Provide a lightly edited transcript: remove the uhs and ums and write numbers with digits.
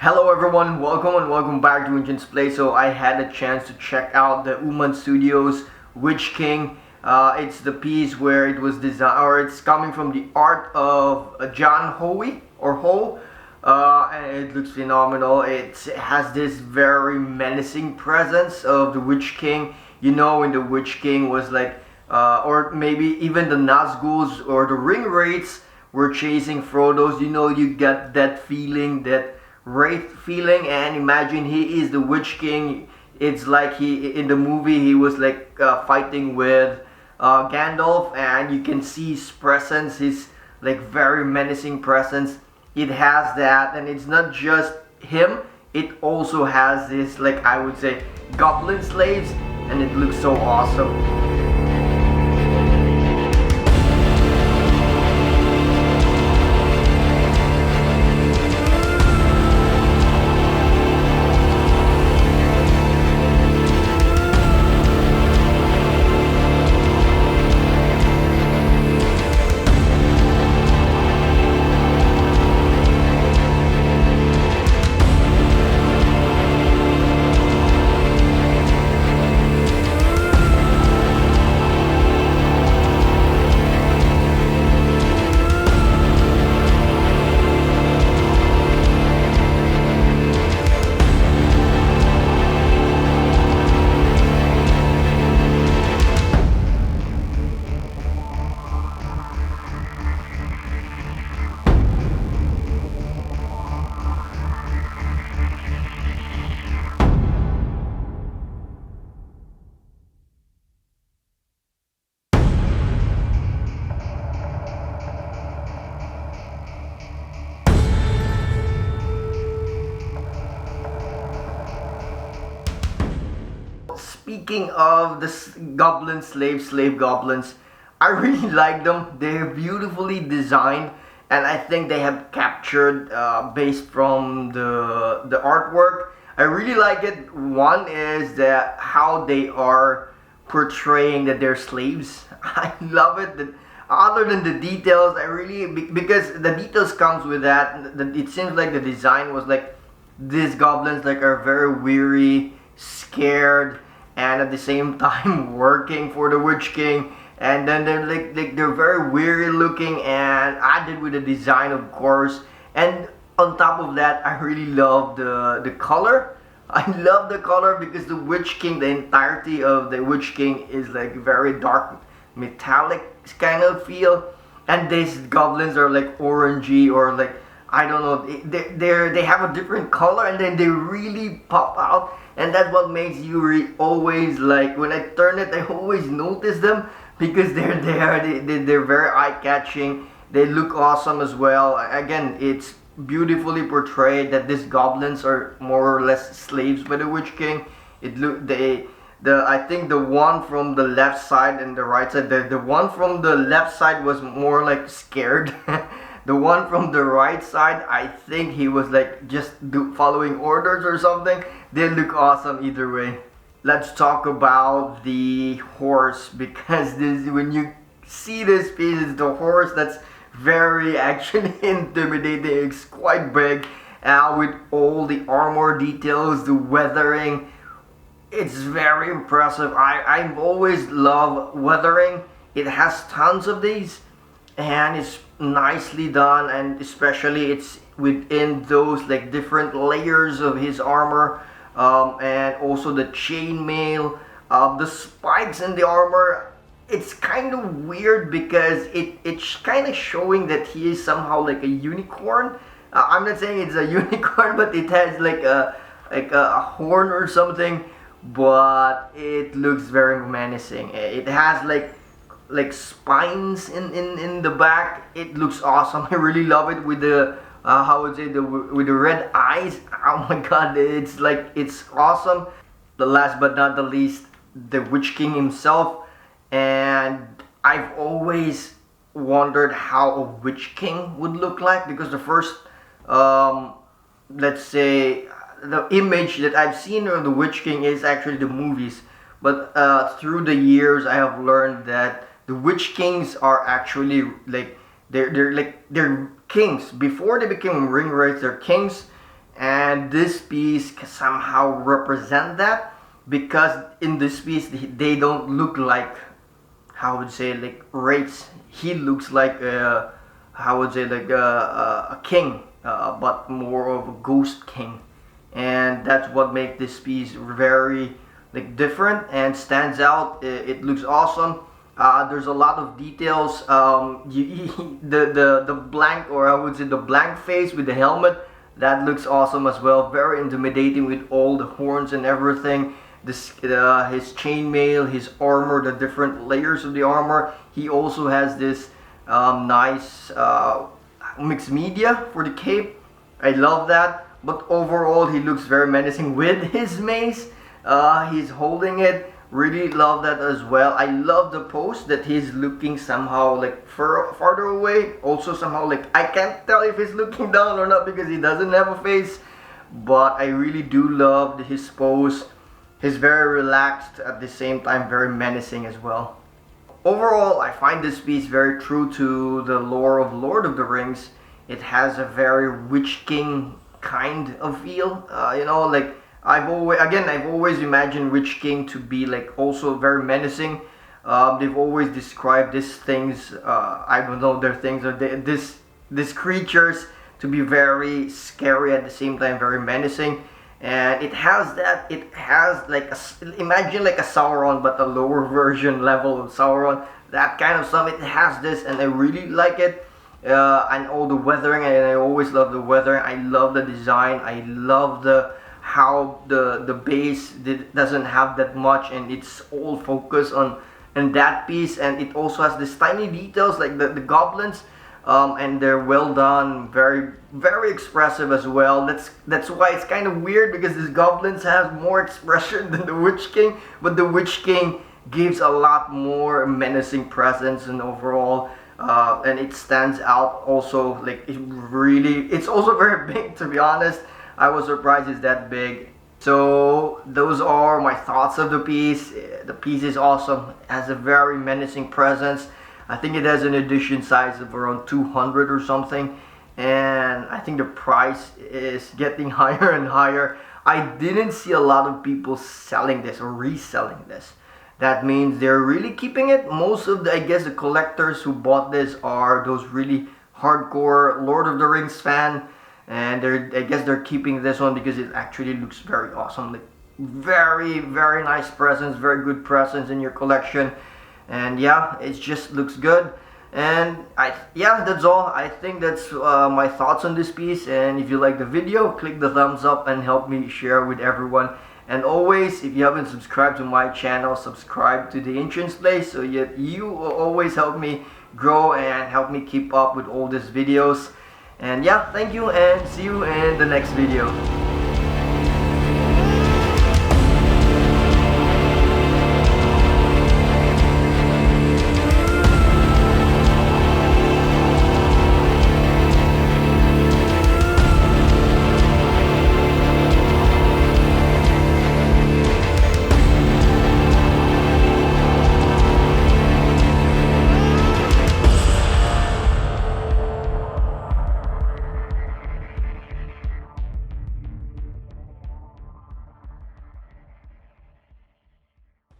Hello everyone, welcome back to NCHANZPLACE. So I had a chance to check out the Uman Studios Witch King. It's the piece where it was designed, or it's coming from the art of John Howe or Howe. And it looks phenomenal. It has this very menacing presence of the Witch King. You know, when the Witch King was like, or maybe even the Nazguls or the Ring Wraiths were chasing Frodo's. You know, you get that feeling, that wraith feeling, and imagine he is the Witch King. It's like he in the movie he was like fighting with Gandalf, and you can see his presence, his like very menacing presence. It has that, and it's not just him. It also has this, like I would say, goblin slaves, and it looks so awesome. Speaking of the slave goblins, I really like them. They're beautifully designed, and I think they have captured based from the artwork. I really like it. One is that how they are portraying that they're slaves. I love it. That other than the details, I really because the details comes with that. It seems like the design was like these goblins like are very weary, scared, and at the same time working for the Witch King, and then they're like they're very weary looking, and added with the design, of course. And on top of that, I really love the color. I love the color because the Witch King, the entirety of the Witch King is like very dark metallic kind of feel, and these goblins are like orangey, or like I don't know, they have a different color, and then they really pop out, and that's what makes you always like, when I turn it, I always notice them because they're there. They're very eye-catching. They look awesome as well. Again, it's beautifully portrayed that these goblins are more or less slaves by the Witch King. It look I think the one from the left side and the right side, the one from the left side was more like scared. The one from the right side, I think he was like just following orders or something. They look awesome either way. Let's talk about the horse, because this, when you see this piece, it's the horse that's very actually intimidating. It's quite big, with all the armor details, the weathering. It's very impressive. I always love weathering. It has tons of these, and it's nicely done, and especially it's within those like different layers of his armor, and also the chainmail, the spikes in the armor. It's kind of weird because it's kind of showing that he is somehow like a unicorn. I'm not saying it's a unicorn, but it has like a horn or something, but it looks very menacing. It has like spines in the back. It looks awesome. I really love it with the how would say, with the red eyes. Oh my god, it's like, it's awesome. The last but not the least, the Witch King himself. And I've always wondered how a Witch King would look like, because the first let's say the image that I've seen of the Witch King is actually the movies. But through the years, I have learned that the Witch Kings are actually like they're kings before they became ring wraiths. They're kings, and this piece can somehow represent that, because in this piece they don't look like, how would say, like wraiths. He looks like how would say, like a king, but more of a ghost king, and that's what makes this piece very like different and stands out. It looks awesome. There's a lot of details. The blank, or I would say the blank face with the helmet, that looks awesome as well. Very intimidating with all the horns and everything. This his chainmail, his armor, the different layers of the armor. He also has this nice mixed media for the cape. I love that. But overall, he looks very menacing with his mace. He's holding it. Really love that as well. I love the pose that he's looking somehow like farther away. Also somehow like, I can't tell if he's looking down or not because he doesn't have a face. But I really do love his pose. He's very relaxed, at the same time very menacing as well. Overall, I find this piece very true to the lore of Lord of the Rings. It has a very Witch King kind of feel. You know, like I've always imagined Witch King to be like also very menacing. They've always described these things, I don't know, their things, or these creatures to be very scary at the same time very menacing. And it has that. It has like imagine like a Sauron, but a lower version level of Sauron. That kind of stuff. It has this, and I really like it. And all the weathering, and I always love the weathering. I love the design. I love how the base doesn't have that much, and it's all focused on that piece. And it also has this tiny details like the goblins. And they're well done, very very expressive as well. That's why it's kind of weird, because these goblins have more expression than the Witch King, but the Witch King gives a lot more menacing presence and overall, and it stands out also. Like it's also very big, to be honest. I was surprised it's that big. So those are my thoughts of the piece. The piece is awesome. It has a very menacing presence. I think it has an edition size of around 200 or something, and I think the price is getting higher and higher. I didn't see a lot of people selling this or reselling this. That means they're really keeping it. Most of I guess the collectors who bought this are those really hardcore Lord of the Rings fan, and I guess they're keeping this one because it actually looks very awesome. Like very very nice presence, very good presence in your collection. And yeah, it just looks good. And that's all. I think that's my thoughts on this piece. And if you like the video, click the thumbs up and help me share with everyone. And always, if you haven't subscribed to my channel, subscribe to the NCHANZPLACE, so you will always help me grow and help me keep up with all these videos. And yeah, thank you, and see you in the next video.